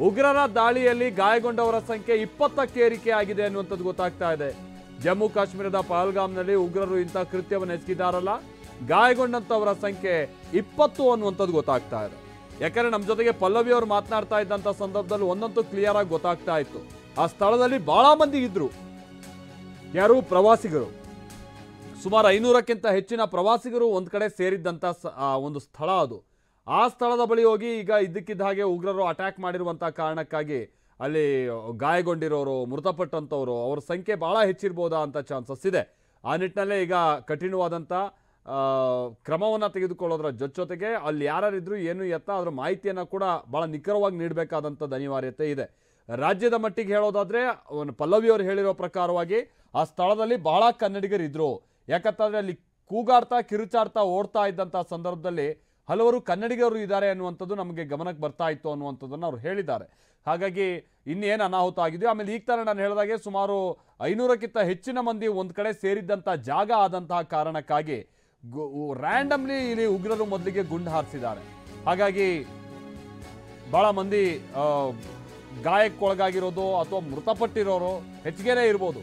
ಉಗ್ರರ ದಾಳಿಯಲ್ಲಿ ಗಾಯಗೊಂಡವರ ಸಂಖ್ಯೆ 20ಕ್ಕೆ ಏರಿಕೆ ಆಗಿದೆ ಅನ್ನುವಂಥದ್ದು ಗೊತ್ತಾಗ್ತಾ ಇದೆ. ಜಮ್ಮು ಕಾಶ್ಮೀರದ ಪಹಲ್ಗಾಮ್ನಲ್ಲಿ ಉಗ್ರರು ಇಂಥ ಕೃತ್ಯವನ್ನು ಎಸಗಿದಾರಲ್ಲ, ಗಾಯಗೊಂಡಂತವರ ಸಂಖ್ಯೆ 20 ಅನ್ನುವಂಥದ್ದು ಗೊತ್ತಾಗ್ತಾ ಇದೆ. ಯಾಕಂದ್ರೆ ನಮ್ಮ ಜೊತೆಗೆ ಪಲ್ಲವಿ ಅವರು ಮಾತನಾಡ್ತಾ ಇದ್ದಂಥ ಸಂದರ್ಭದಲ್ಲಿ ಒಂದಂತೂ ಕ್ಲಿಯರ್ ಆಗಿ ಗೊತ್ತಾಗ್ತಾ ಇತ್ತು. ಆ ಸ್ಥಳದಲ್ಲಿ ಬಹಳ ಮಂದಿ ಇದ್ರು. ಯಾರು? ಪ್ರವಾಸಿಗರು. ಸುಮಾರು 500ಕ್ಕಿಂತ ಹೆಚ್ಚಿನ ಪ್ರವಾಸಿಗರು ಒಂದ್ ಕಡೆ ಸೇರಿದ್ದಂಥ ಒಂದು ಸ್ಥಳ ಅದು. ಆ ಸ್ಥಳದ ಬಳಿ ಹೋಗಿ ಈಗ ಇದ್ದಕ್ಕಿದ್ದ ಹಾಗೆ ಉಗ್ರರು ಅಟ್ಯಾಕ್ ಮಾಡಿರುವಂಥ ಕಾರಣಕ್ಕಾಗಿ ಅಲ್ಲಿ ಗಾಯಗೊಂಡಿರೋರು, ಮೃತಪಟ್ಟಂಥವ್ರು ಅವ್ರ ಸಂಖ್ಯೆ ಬಹಳ ಹೆಚ್ಚಿರ್ಬೋದಾ ಅಂತ ಚಾನ್ಸಸ್ ಇದೆ. ಆ ನಿಟ್ಟಿನಲ್ಲೇ ಈಗ ಕಠಿಣವಾದಂಥ ಕ್ರಮವನ್ನು ತೆಗೆದುಕೊಳ್ಳೋದ್ರ ಜೊತೆಗೆ ಅಲ್ಲಿ ಯಾರಿದ್ರು ಏನು ಎತ್ತ ಅದರ ಮಾಹಿತಿಯನ್ನು ಕೂಡ ಬಹಳ ನಿಖರವಾಗಿ ನೀಡಬೇಕಾದಂಥದ್ದು ಅನಿವಾರ್ಯತೆ ಇದೆ. ರಾಜ್ಯದ ಮಟ್ಟಿಗೆ ಹೇಳೋದಾದ್ರೆ ಪಲ್ಲವಿ ಅವರು ಹೇಳಿರೋ ಪ್ರಕಾರವಾಗಿ ಆ ಸ್ಥಳದಲ್ಲಿ ಬಹಳ ಕನ್ನಡಿಗರಿದ್ರು. ಯಾಕಂತಂದ್ರೆ ಅಲ್ಲಿ ಕೂಗಾಡ್ತಾ ಕಿರುಚಾಡ್ತಾ ಓಡ್ತಾ ಇದ್ದಂಥ ಸಂದರ್ಭದಲ್ಲಿ ಹಲವರು ಕನ್ನಡಿಗರು ಇದ್ದಾರೆ ಅನ್ನುವಂಥದ್ದು ನಮಗೆ ಗಮನಕ್ಕೆ ಬರ್ತಾ ಇತ್ತು ಅನ್ನುವಂಥದ್ದನ್ನು ಅವ್ರು ಹೇಳಿದ್ದಾರೆ. ಹಾಗಾಗಿ ಇನ್ನೇನು ಅನಾಹುತ ಆಗಿದೆಯೋ, ಆಮೇಲೆ ಈಗ ತಾನೇ ನಾನು ಹೇಳಿದಾಗೆ ಸುಮಾರು 500ಕ್ಕಿಂತ ಹೆಚ್ಚಿನ ಮಂದಿ ಒಂದು ಕಡೆ ಸೇರಿದ್ದಂಥ ಜಾಗ ಆದಂತಹ ಕಾರಣಕ್ಕಾಗಿ ರ್ಯಾಂಡಮ್ಲಿ ಇಲ್ಲಿ ಉಗ್ರರು ಮೊದಲಿಗೆ ಗುಂಡು ಹಾರಿಸಿದ್ದಾರೆ. ಹಾಗಾಗಿ ಬಹಳ ಮಂದಿ ಗಾಯಕ್ಕೊಳಗಾಗಿರೋದು ಅಥವಾ ಮೃತಪಟ್ಟಿರೋರು ಹೆಚ್ಚಿಗೆನೇ ಇರ್ಬೋದು.